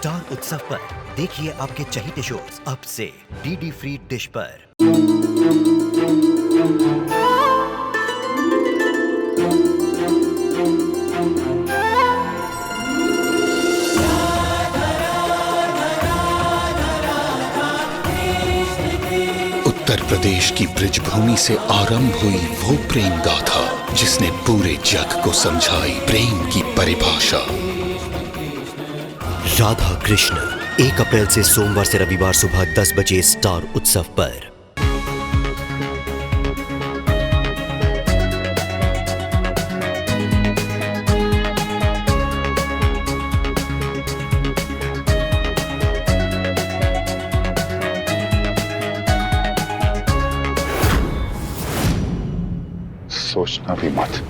Star उत्सव पर देखिए आपके चहीते शोज अब से डीडी फ्री डिश पर। उत्तर प्रदेश की ब्रिजभूमि से आरंभ हुई वो प्रेम गाथा जिसने पूरे जग को समझाई प्रेम की परिभाषा। राधा कृष्ण 1 अप्रैल से सोमवार से रविवार सुबह 10 बजे स्टार उत्सव पर। सोचना भी मत।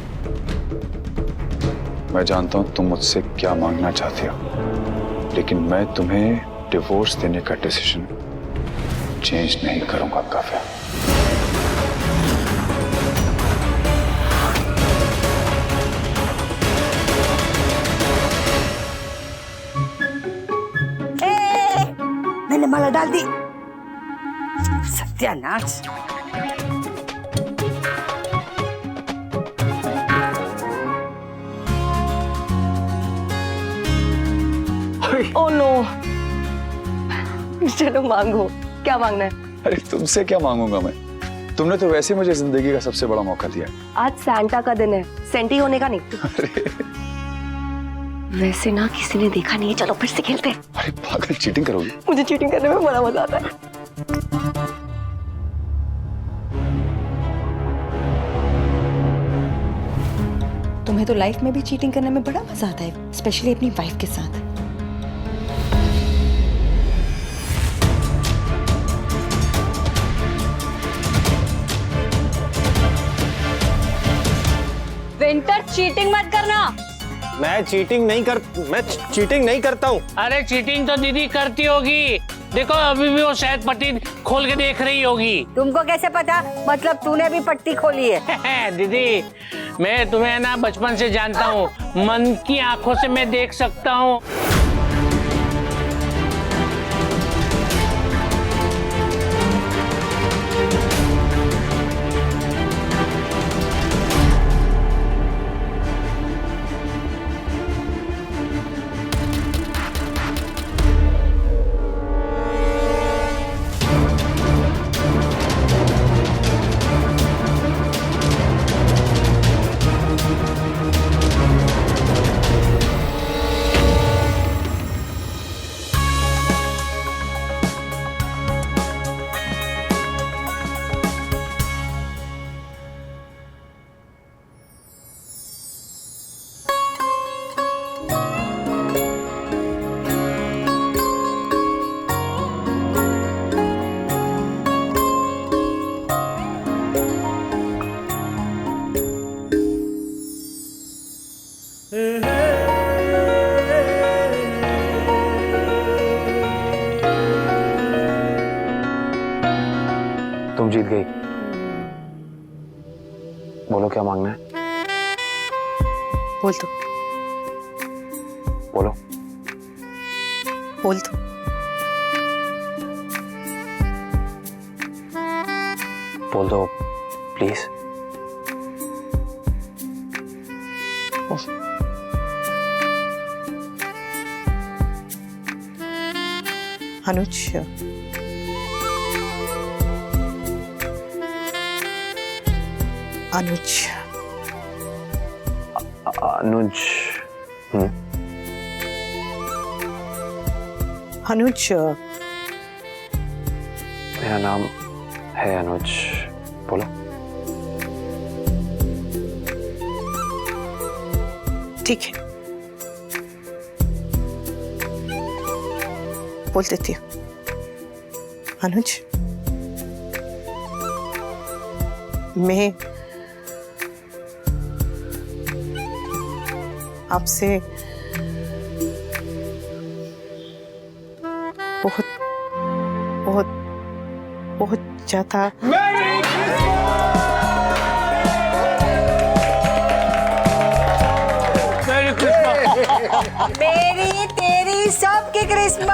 मैं जानता हूं तुम मुझसे क्या मांगना चाहते हो, लेकिन मैं तुम्हें डिवोर्स देने का डिसीजन चेंज नहीं करूंगा काव्या। मैंने माला डाल दी। सत्यानाश। Oh no. चलो मांगो, क्या मांगना है? अरे तुमसे क्या मांगूंगा मैं? तुमने तो वैसे मुझे जिंदगी का सबसे बड़ा मौका दिया। आज सैंटा का दिन है, सेंटी होने का नहीं। अरे वैसे ना किसी ने देखा नहीं है, चलो फिर से खेलते हैं। अरे पागल, चीटिंग करोगी? मुझे चीटिंग करने में बड़ा मजा आता है। तुम्हें तो लाइफ में भी चीटिंग करने में बड़ा मजा आता है, स्पेशली अपनी वाइफ के साथ। विंटर, चीटिंग मत करना। मैं चीटिंग नहीं करता हूँ। अरे चीटिंग तो दीदी करती होगी। देखो अभी भी वो शायद पट्टी खोल के देख रही होगी। तुमको कैसे पता? मतलब तूने भी पट्टी खोली है? दीदी मैं तुम्हें ना बचपन से जानता हूँ, मन की आंखों से मैं देख सकता हूँ। तुम जीत गई। बोलो क्या मांगना है? बोल तो, बोलो। बोल तो। बोल दो प्लीज। अनुज, अनुज, अनुज। अनुज, मेरा नाम है अनुज। बोलो। ठीक है, बोल देती हूँ। अनुज, मैं आपसे बहुत बहुत बहुत ज्यादा मेरी तेरी सबकी क्रिसमस।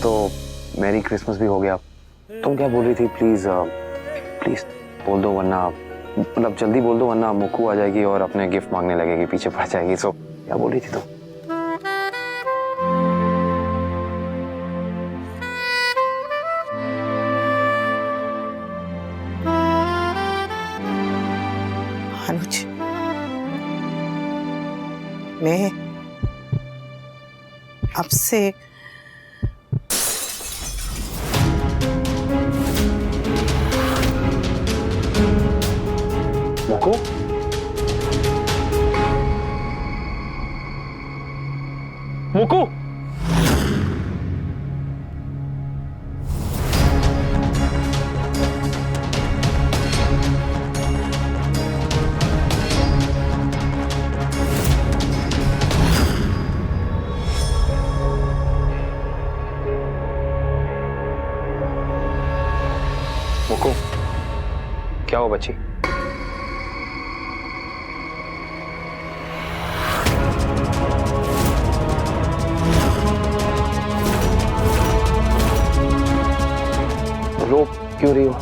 तो मेरी क्रिसमस भी हो गया। तुम क्या बोल रही थी? प्लीज प्लीज बोल दो, वरना मतलब जल्दी बोल दो, वरना मुक्कू आ जाएगी और अपने गिफ्ट मांगने लगेगी, पीछे पड़ जाएगी। सो क्या बोल रही थी तुम? अनुज, मैं अब से मुक्कू, मुक्कू, मुक्कू, क्या हो बच्ची? रो क्यों रही हो?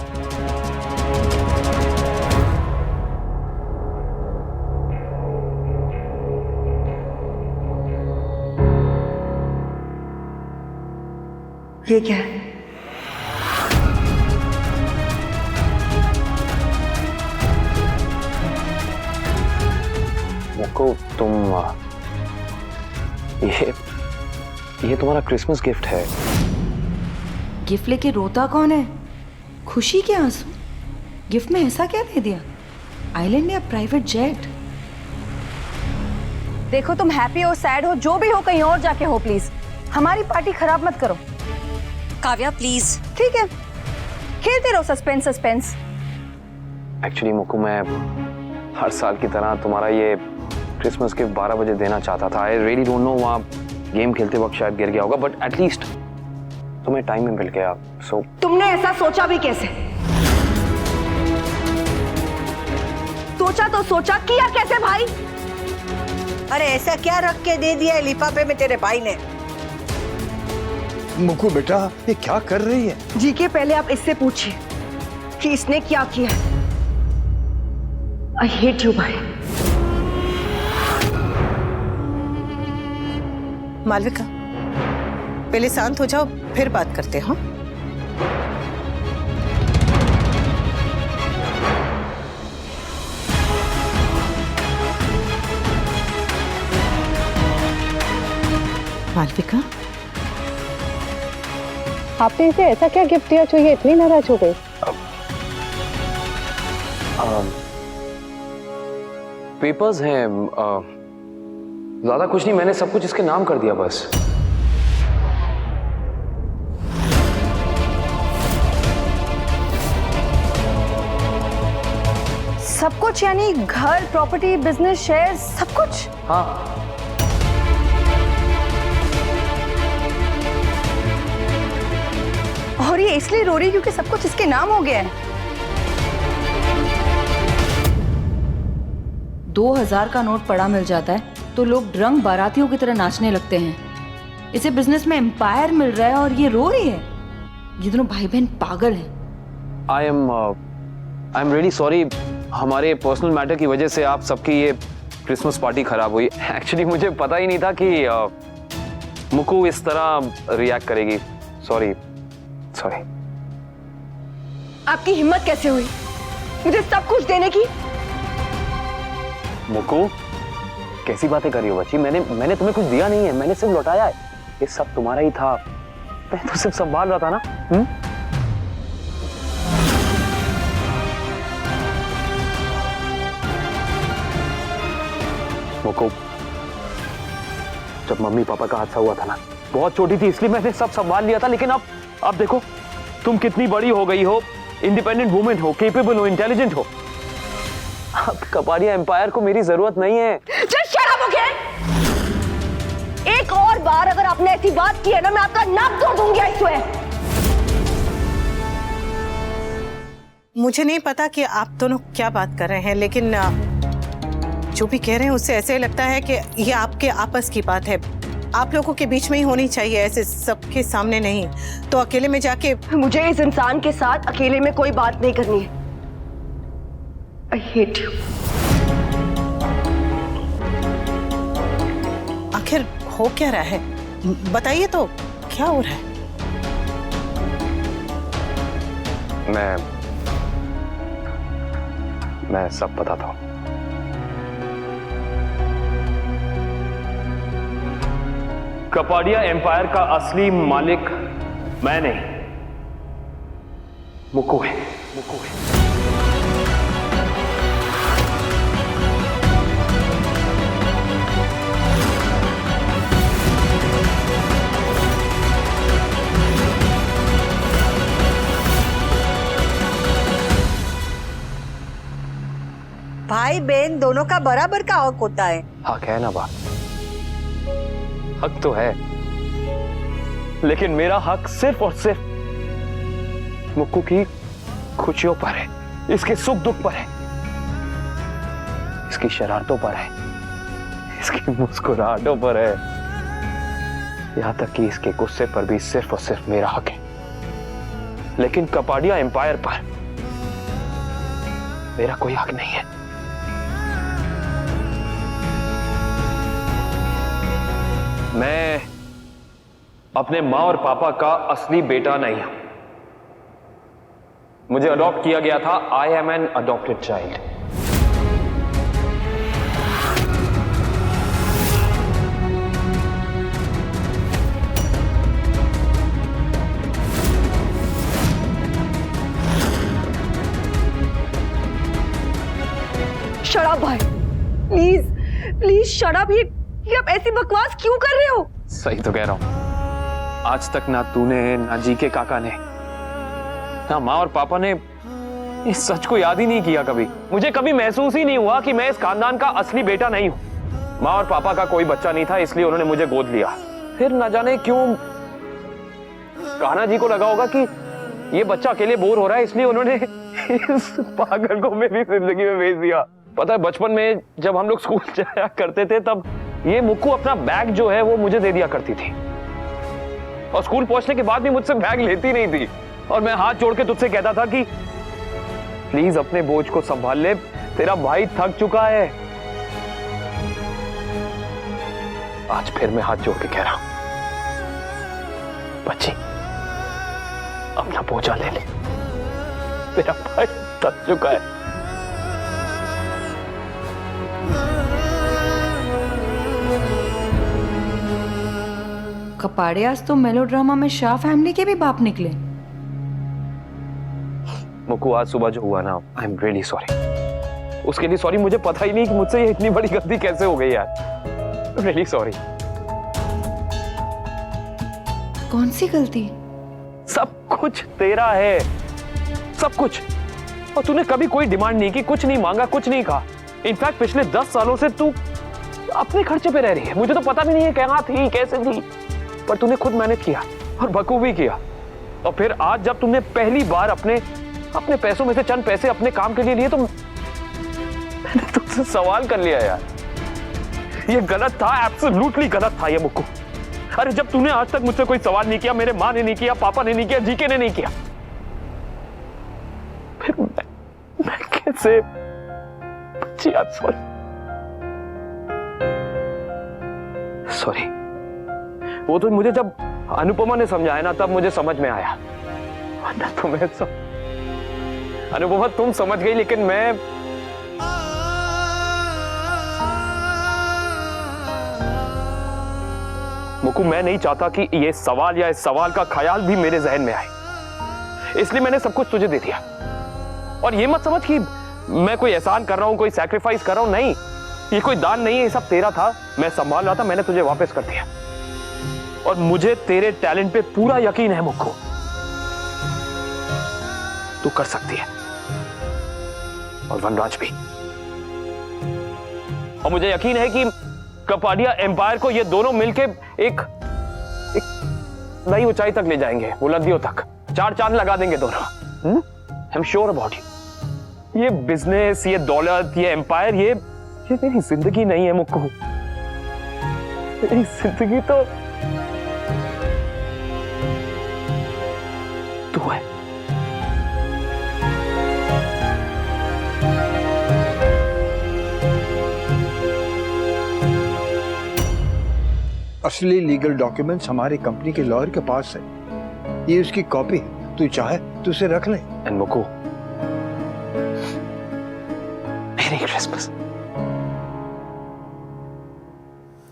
ये क्या है? मुक्कू, तुम ये तुम्हारा क्रिसमस गिफ्ट है। गिफ्ट लेके रोता कौन है? खुशी के आंसू? गिफ्ट में ऐसा क्या दे दिया? आइलैंड या प्राइवेट जेट? देखो तुम हैप्पी हो सैड हो जो भी हो कहीं और जाके हो प्लीज, हमारी पार्टी खराब मत करो। काव्या प्लीज। ठीक है, खेलते रहो सस्पेंस सस्पेंस। एक्चुअली मुक्कू, मैं हर साल की तरह तुम्हारा ये क्रिसमस गिफ्ट 12 बजे देना चाहता था। आई रियली डोंट नो, वहाँ गेम खेलते वक्त शायद गिर गया होगा, बट एटलीस्ट तुम्हें टाइम में मिल गया। सो तुमने ऐसा सोचा भी कैसे? सोचा तो सोचा, किया कैसे भाई? अरे ऐसा क्या रख के दे दिया है लिफाफे में तेरे भाई ने? मुक्कू बेटा, ये क्या कर रही है? जी के पहले आप इससे पूछिए कि इसने क्या किया। आई हेट यू भाई। मालविका, पहले शांत हो जाओ, फिर बात करते हैं। मालविका, आपने इसे ऐसा क्या गिफ्ट दिया जो ये इतनी नाराज हो गई? पेपर्स हैं, ज्यादा कुछ नहीं, मैंने सब कुछ इसके नाम कर दिया बस। सब कुछ यानी घर, प्रॉपर्टी, बिजनेस, शेयर, सब कुछ? हाँ। और ये इसलिए रो रही क्योंकि सब कुछ इसके नाम हो गया है। 2000 का नोट पड़ा मिल जाता है तो लोग ड्रंक बारातियों की तरह नाचने लगते हैं। इसे बिजनेस में एम्पायर मिल रहा है और ये रो रही है। ये दोनों भाई बहन पागल हैं। आई एम रियली सॉरी, हमारे पर्सनल मैटर की वजह से आप सबकी ये क्रिसमस पार्टी खराब हुई। एक्चुअली मुझे पता ही नहीं था कि मुक्कू इस तरह रिएक्ट करेगी। Sorry sorry. आपकी हिम्मत कैसे हुई मुझे सब कुछ देने की? मुक्कू, कैसी बातें कर रही हो बच्ची? मैंने तुम्हें कुछ दिया नहीं है, मैंने सिर्फ लौटाया है। ये सब तुम्हारा ही था, मैं तो सिर्फ संभाल रहा था ना। मुक्कू, जब मम्मी पापा का हादसा हुआ था ना, बहुत छोटी थी इसलिए मैंने सब संभाल लिया था, लेकिन अब देखो तुम कितनी बड़ी हो गई हो, इंडिपेंडेंट वुमेन हो, केपेबल हो, इंटेलिजेंट हो। अब कपाड़िया एम्पायर को मेरी जरूरत नहीं है। Just shut up, okay? एक और बार अगर आपने ऐसी बात की है ना, मैं आपका नाक तोड़ दूंगी इसमें। मुझे नहीं पता कि आप दोनों क्या बात कर रहे हैं, लेकिन जो भी कह रहे हैं उससे ऐसे लगता है कि ये आपके आपस की बात है, आप लोगों के बीच में ही होनी चाहिए, ऐसे सबके सामने नहीं। तो अकेले में जाके मुझे इस इंसान के साथ अकेले में कोई बात नहीं करनी है। I hate you. आखिर हो क्या रहा है, बताइए तो, क्या हो रहा है? मैं सब बताता हूं। कपाडिया एम्पायर का असली मालिक मैं नहीं, मुक्कू है। भाई बहन दोनों का बराबर का हक होता है। हक है ना बात, हक तो है, लेकिन मेरा हक सिर्फ और सिर्फ मुक्कू की खुशियों पर है, इसके सुख दुख पर है, इसकी शरारतों पर है, इसकी मुस्कुराहटों पर है, यहां तक कि इसके गुस्से पर भी सिर्फ और सिर्फ मेरा हक है। लेकिन कपाडिया एम्पायर पर मेरा कोई हक नहीं है। मैं अपने माँ और पापा का असली बेटा नहीं हूं। मुझे अडॉप्ट किया गया था। I am an adopted child. Shut up भाई, प्लीज प्लीज शट अप। ये आप ऐसी बकवास क्यों कर रहे हो? सही तो कह रहा हूं। आज तक ना तूने, ना जीके काका ने, ना माँ और पापा ने इस सच को याद ही नहीं किया कभी। मुझे कभी महसूस ही नहीं हुआ कि मैं इस खानदान का असली बेटा नहीं हूं। माँ और पापा का कोई बच्चा नहीं था, इसलिए उन्होंने मुझे गोद लिया। फिर न जाने क्यों कान्हा जी को लगा होगा कि ये बच्चा अकेले बोर हो रहा है, इसलिए उन्होंने इस पागल को मेरी जिंदगी में भेज दिया। पता है, बचपन में जब हम लोग स्कूल जाया करते थे तब ये मुक्कू अपना बैग जो है वो मुझे दे दिया करती थी, और स्कूल पहुंचने के बाद भी मुझसे बैग लेती नहीं थी, और मैं हाथ जोड़ के तुझसे कहता था कि प्लीज अपने बोझ को संभाल ले, तेरा भाई थक चुका है। आज फिर मैं हाथ जोड़ के कह रहा हूं, बच्ची अपना बोझा ले ले, तेरा भाई थक चुका है। कपाड़ियास तो मेलोड्रामा में शाह फैमिली के भी बाप निकले। मुक्कू, आज सुबह जो हुआ ना, आई एम रियली सॉरी। उसके लिए सॉरी। मुझे पता ही नहीं कि मुझसे ये इतनी बड़ी गलती कैसे हो गई यार। Really sorry. कौन सी गलती? सब कुछ तेरा है, सब कुछ। और तूने कभी कोई डिमांड नहीं की, कुछ नहीं मांगा, कुछ नहीं कहा। इनफैक्ट पिछले 10 सालों से तू अपने खर्चे पे रह रही है। मुझे तो पता भी नहीं है कहाँ थी, कैसे थी, पर तूने खुद मेहनत किया और बखूबी किया। और फिर आज जब तुमने पहली बार अपने पैसों में से चंद पैसे अपने काम के लिए लिए, तो मैंने तुझसे सवाल कर लिया यार। ये गलत था, एब्सोल्युटली गलत था ये मुक्कू। अरे जब तूने आज तक मुझसे कोई सवाल नहीं किया, मेरे माँ ने नहीं किया, पापा ने नहीं किया, जीके ने नहीं किया, फिर मैं कैसे? सॉरी। वो तो मुझे जब अनुपमा ने समझाया ना, तब मुझे समझ में आया। वरना तुम्हें अनुपमा तुम समझ गई, लेकिन मैं मुक्कू, मैं नहीं चाहता कि ये सवाल या इस सवाल का ख्याल भी मेरे जहन में आए, इसलिए मैंने सब कुछ तुझे दे दिया। और ये मत समझ कि मैं कोई एहसान कर रहा हूं, कोई सैक्रिफाइस कर रहा हूं, नहीं। ये कोई दान नहीं है, ये सब तेरा था, मैं संभाल रहा था, मैंने तुझे वापस कर दिया। और मुझे तेरे टैलेंट पे पूरा यकीन है मुक्कू, तू कर सकती है, और वनराज भी। और मुझे यकीन है कि कपाडिया एम्पायर को ये दोनों मिलके एक नई ऊंचाई तक ले जाएंगे, बुलंदियों तक। 4 चांद लगा देंगे दोनों। I am sure about it. ये बिजनेस, ये दौलत, ये एम्पायर, ये ये मेरी जिंदगी नहीं है मुक्कू, मेरी जिंदगी तो तू है। असली लीगल डॉक्यूमेंट्स हमारी कंपनी के लॉयर के पास है, ये उसकी कॉपी है, तू चाहे तो उसे रख ले। एंड मुक्कू, मेरी क्रिसमस।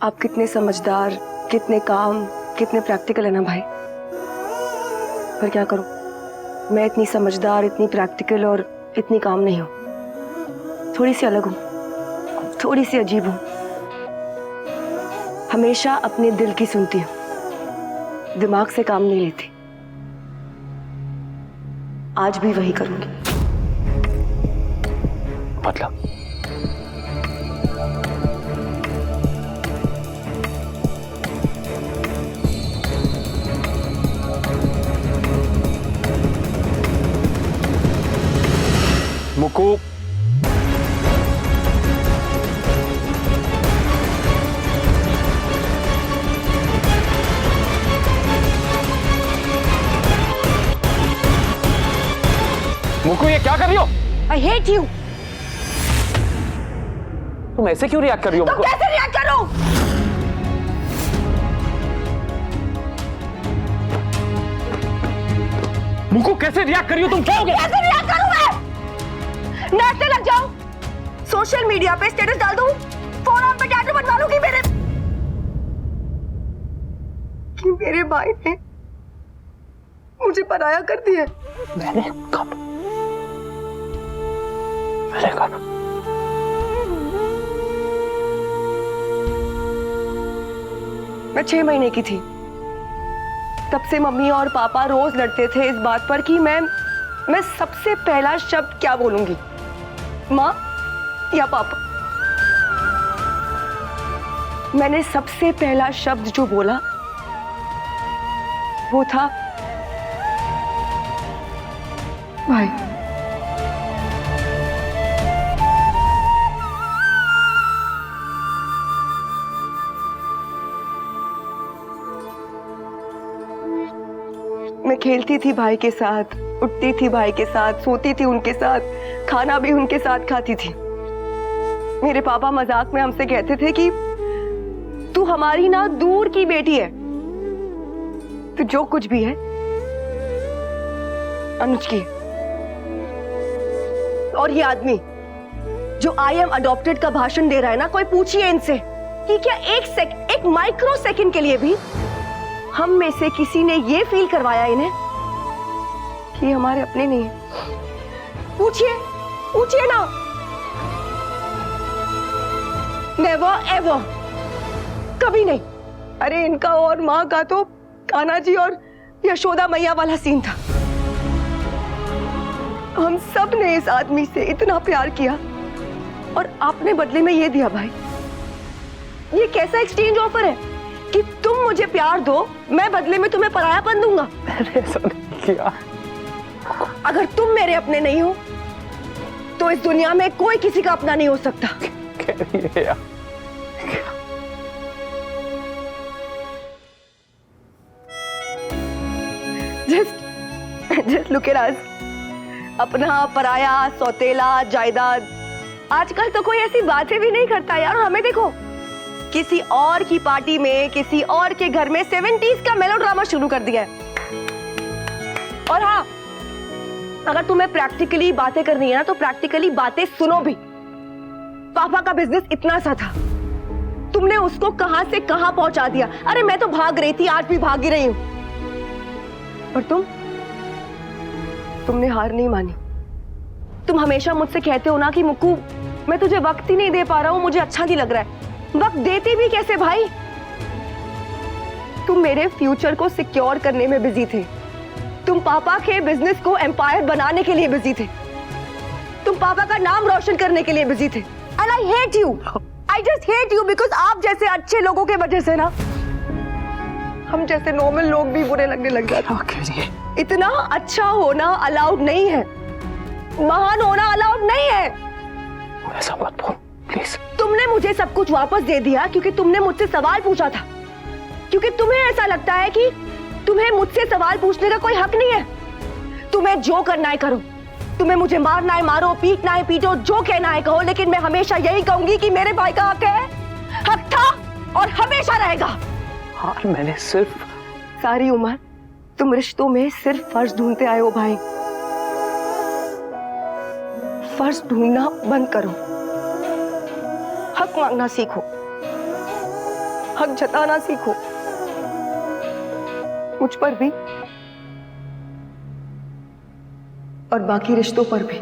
आप कितने समझदार, कितने काम, कितने प्रैक्टिकल है ना भाई। पर क्या करूं, मैं इतनी समझदार, इतनी प्रैक्टिकल और इतनी काम नहीं हूं। थोड़ी सी अलग हूं, थोड़ी सी अजीब हूं। हमेशा अपने दिल की सुनती हूं, दिमाग से काम नहीं लेती। आज भी वही करूंगी। मतलब मुक्कू, मुक्कू ये क्या कर रही हो? I hate you. तुम ऐसे क्यों रिएक्ट कर रही हो? तो कैसे रिएक्ट करूं? मुक्कू कैसे रिएक्ट कर रही हो तुम? क्या हो गया? कैसे रिएक्ट करूं मैं? नेट लग जाऊं, सोशल मीडिया पे स्टेटस डाल दूं, फोन पे टैटू बनवा लूं कि मेरे भाई ने मुझे पराया कर दिया। मैंने कब? मैं 6 महीने की थी, तब से मम्मी और पापा रोज लड़ते थे इस बात पर कि मैं सबसे पहला शब्द क्या बोलूंगी, माँ या पापा। मैंने सबसे पहला शब्द जो बोला वो था भाई। मैं खेलती थी भाई के साथ, उठती थी भाई के साथ, सोती थी उनके साथ, खाना भी उनके साथ खाती थी। मेरे पापा मजाक में हमसे कहते थे कि तू हमारी ना दूर की बेटी है, तू जो कुछ भी है अनुज की। और ये आदमी जो आई एम अडॉप्टेड का भाषण दे रहा है ना, कोई पूछिए इनसे कि क्या एक माइक्रो सेकंड के लिए भी हम में से किसी ने ये फील करवाया इन्हें कि हमारे अपने नहीं है? पूछिए ना। नेवर एवर, कभी नहीं। अरे इनका और माँ का तो कान्हा जी और यशोदा मैया वाला सीन था। हम सब ने इस आदमी से इतना प्यार किया और आपने बदले में ये दिया भाई। ये कैसा एक्सचेंज ऑफर है कि तुम मुझे प्यार दो, मैं बदले में तुम्हें परायापन दूंगा? मैंने ऐसा नहीं किया। अगर तुम मेरे अपने नहीं हो तो इस दुनिया में कोई किसी का अपना नहीं हो सकता। कह रही है यार। Just look at us. अपना, पराया, सौतेला, जायदाद। आजकल तो कोई ऐसी बातें भी नहीं करता यार। हमें देखो, किसी और की पार्टी में, किसी और के घर में 70s का मेलोड्रामा शुरू कर दिया है। और हाँ, अगर तुम्हें प्रैक्टिकली बातें करनी है ना, तो प्रैक्टिकली बातें सुनो भी। पापा का बिजनेस इतना सा था, तुमने उसको कहां से कहां पहुंचा दिया। अरे मैं तो भाग रही थी, आज भी भाग ही रही हूं। पर तुमने हार नहीं मानी। तुम हमेशा मुझसे कहते हो ना कि मुक्कू मैं तुझे वक्त ही नहीं दे पा रहा हूं, मुझे अच्छा नहीं लग रहा है। वक्त देते भी कैसे भाई? तुम मेरे फ्यूचर को सिक्योर करने में बिजी थे। तुम पापा के बिजनेस को एम्पायर बनाने के लिए बिजी थे। तुम पापा का नाम रोशन करने के लिए बिजी थे। And I hate you, I just hate you because आप जैसे अच्छे लोगों के वजह से ना हम जैसे नॉर्मल लोग भी बुरे लगने लग जाते हैं। इतना अच्छा होना अलाउड नहीं है, महान होना अलाउड नहीं है। ऐसा मत बोल प्लीज। तुमने मुझे सब कुछ वापस दे दिया क्योंकि तुमने मुझसे सवाल पूछा था, क्योंकि तुम्हें ऐसा लगता है कि तुम्हें मुझसे सवाल पूछने का कोई हक नहीं है। तुम्हें जो करना है करो, तुम्हें मुझे मारना है मारो, पीटना है पीटो, जो कहना है कहो, लेकिन मैं हमेशा यही कहूंगी कि मेरे भाई का हक है, हक था और हमेशा रहेगा। और मैंने सिर्फ सारी उम्र तुम रिश्तों में सिर्फ फर्ज ढूंढते आए हो भाई। फर्ज ढूंढना बंद करो, हक मांगना सीखो, हक जताना सीखो, मुझ पर भी और बाकी रिश्तों पर भी।